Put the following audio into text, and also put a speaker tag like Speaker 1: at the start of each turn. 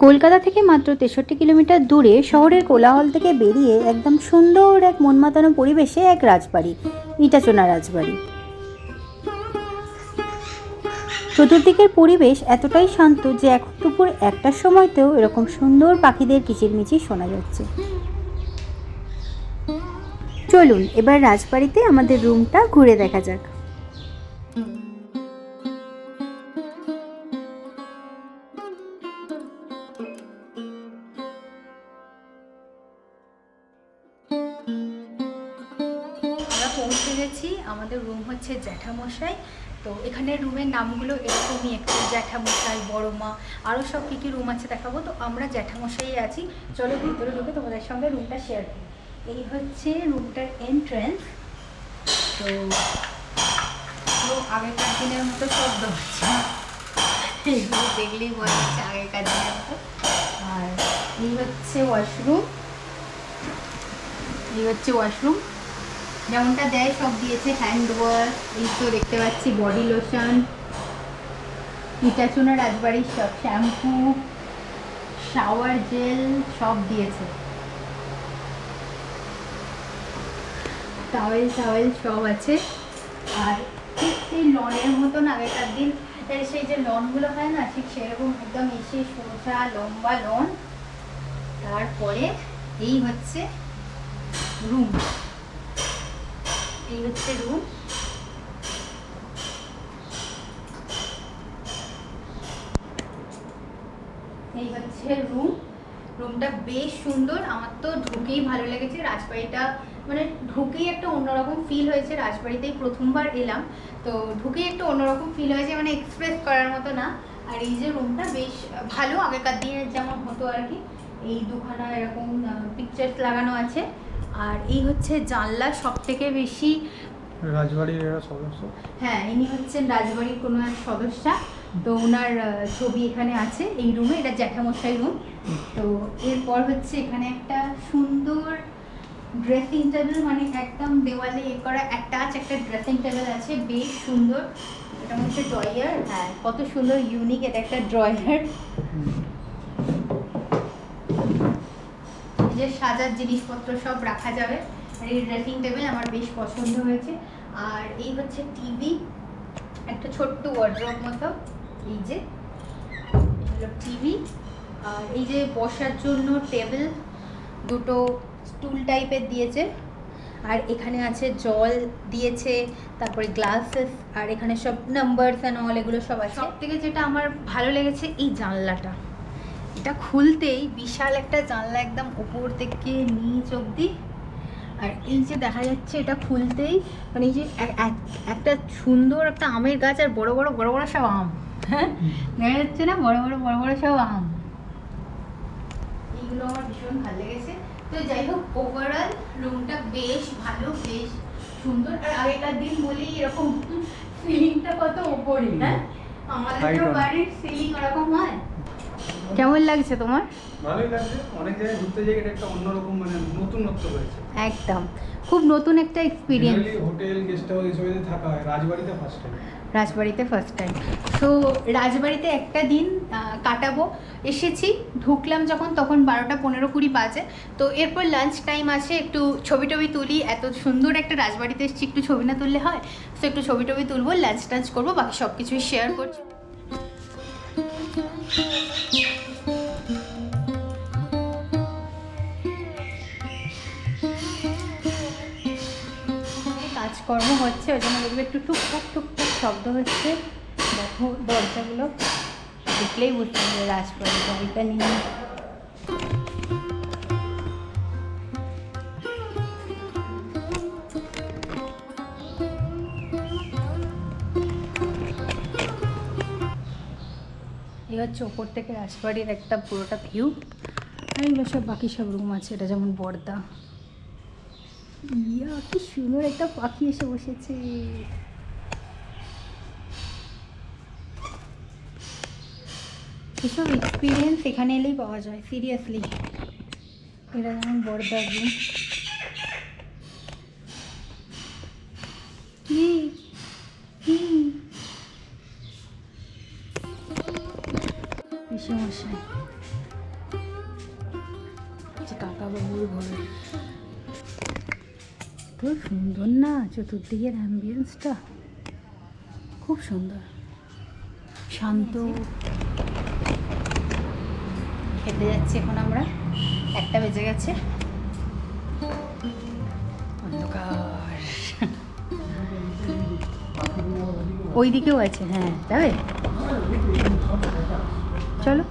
Speaker 1: কলকাতা থেকে মাত্র 63 কিলোমিটার দূরে শহরের কোলাহল থেকে বেরিয়ে একদম সুন্দর এক মন মাতানো পরিবেশে এক রাজবাড়ি, ইটাচোনা রাজবাড়ি। চতুর্দিকের পরিবেশ এতটাই শান্ত যে এখন দুপুর 1টার সময়তেও এরকম সুন্দর পাখিদের কিচিরমিচির শোনা যাচ্ছে। চলুন এবার রাজবাড়িতে আমাদের রুমটা ঘুরে দেখা যাক। পৌঁছে গেছি। আমাদের রুম হচ্ছে জ্যাঠামশাই। তো এখানে রুমের নামগুলো এরকমই, একটু জ্যাঠামশাই, বড় মা, আরও সব কী কী রুম আছে দেখাবো। তো আমরা জ্যাঠামশাই আছি। চলো ভিতরে ঢুকে তোমাদের সঙ্গে রুমটা শেয়ার করি। এই হচ্ছে রুমটার এন্ট্রেন্স। তো আগেকার দিনের মতো শব্দ হচ্ছে, এইগুলো দেখলেই মনে হচ্ছে আগেকার দিনের মতো। আর এই হচ্ছে ওয়াশরুম, যেমনটা দেয় সব দিয়েছে, হ্যান্ড ওয়াশ, এই তো দেখতে পাচ্ছি বডি লোশন, ইটাচুনা রাজবাড়ির সব শ্যাম্পু, শাওয়ার জেল সব দিয়েছে, টাওয়েল সব আছে। আর ঠিক সেই লনের মতন আগেকার দিন সেই যে লনগুলো হয় না, ঠিক সেরকম একদম এসে সোজা লম্বা লন। তারপরে এই হচ্ছে রুম, এই হচ্ছে রুম। এই হচ্ছে রুমটা বেশ সুন্দর। আমার তো ঢুকেই ভালো লেগেছে। রাজবাড়িটা মানে ঢুকেই একটা অন্যরকম ফিল হয়েছে। রাজবাড়িতেই প্রথমবার এলাম, তো ঢুকেই একটা অন্যরকম ফিল হয়েছে, মানে এক্সপ্রেস করার মতো না। আর এই যে রুমটা বেশ ভালো, আগেকার দিনের যেমন হতো আর কি। এই দুখানা এরকম পিকচার্স লাগানো আছে। আর এই হচ্ছে জানলা, সব থেকে বেশি
Speaker 2: রাজবাড়ির সদস্য।
Speaker 1: হ্যাঁ, ইনি হচ্ছেন রাজবাড়ির কোনো এক সদস্যা। তো ওনার ছবি এখানে আছে এই রুমে, এটা জ্যাঠামশাই রুম। তো এরপর হচ্ছে এখানে একটা সুন্দর ড্রেসিং টেবিল, মানে একদম দেওয়ালে এ করা অ্যাটাচ একটা ড্রেসিং টেবিল আছে, বেশ সুন্দর। এটা হচ্ছে ড্রয়ার, হ্যাঁ কত সুন্দর ইউনিক এটা একটা ড্রয়ার। যে সাজার জিনিসপত্র সব রাখা যাবে। আর এই ড্রেসিং টেবিল আমার বেশ পছন্দ হয়েছে। আর এই হচ্ছে টিভি, একটা ছোট্ট ওয়ার্ড্রপ মতো, এই যে হলো টিভি। আর এই যে বসার জন্য টেবিল, দুটো স্টুল টাইপের দিয়েছে। আর এখানে আছে জল দিয়েছে, তারপরে গ্লাসেস, আর এখানে সব নাম্বারস অ্যান্ড অল এগুলো সব আছে। সব থেকে যেটা আমার ভালো লেগেছে এই জানলাটা, এটা খুলতেই বিশাল একটা জানলা, একদম উপর থেকে নিচ অবধি। আর এই যে দেখা যাচ্ছে এটা খুলতেই মানে এই যে একটা সুন্দর একটা আমের গাছ, আর বড় বড় সব আম, হ্যাঁ দেখা যাচ্ছে না, বড় বড় সব আম। এইগুলো আমার ভীষণ ভালো লেগেছে। তো যাই হোক, ওভারঅল রুমটা বেশ ভালো, বেশ সুন্দর। আর আগেকার দিন বলেই এরকম সিলিংটা কত ওপরে, হ্যাঁ আমাদের তো বাড়ির সিলিং ওরকম হয়। কেমন লাগছে তোমার?
Speaker 2: ভালোই লাগছে। অনেক জায়গায় ঘুরতে যাই, এটা একটা অন্যরকম মানে নতুনত্ব হয়েছে।
Speaker 1: একদম খুব নতুন একটা এক্সপিরিয়েন্স।
Speaker 2: হোটেল গেস্ট হাউস এসবে থাকা হয়, রাজবাড়িতে ফার্স্ট টাইম।
Speaker 1: তো রাজবাড়িতে একটা দিন কাটাবো। এসেছি, ঢুকলাম যখন তখন 12টা 15-20 বাজে। তো এরপর লাঞ্চ টাইম আছে, একটু ছবি টবি তুলি। এত সুন্দর একটা রাজবাড়িতে এসেছি, একটু ছবি না তুললে হয়? তো একটু ছবি টবি তুলবো, লাঞ্চ টাঞ্চ করবো, বাকি সব কিছুই শেয়ার করছি। কাজকর্ম হচ্ছে, ওই জন্য দেখবে একটু টুকটাক শব্দ হচ্ছে। দেখো দরজাগুলো দেখলেই বুঝতে হবে রাজবাড়ি বাড়িটা নিয়ে। এই হচ্ছে ওপর থেকে রাজবাড়ির একটা পুরোটা ভিউ। আর এগুলো সব বাকি সব রুম আছে, এটা যেমন বর্দা। ইয়া কি সুন্দর একটা পাখি এসে বসেছে। এসব এক্সপিরিয়েন্স এখানে এলেই পাওয়া যায়, সিরিয়াসলি। এটা যেমন বর্দার রুম। পিসেমশাই হচ্ছে কাকা বাবুর ঘর। তো সুন্দর না চতুর্দিকের অ্যাম্বিয়েন্সটা, খুব সুন্দর, শান্ত। খেতে যাচ্ছি এখন আমরা, 1টা বেজে গেছে, অন্ধকার। ওই দিকেও আছে, হ্যাঁ যাবে, চলো।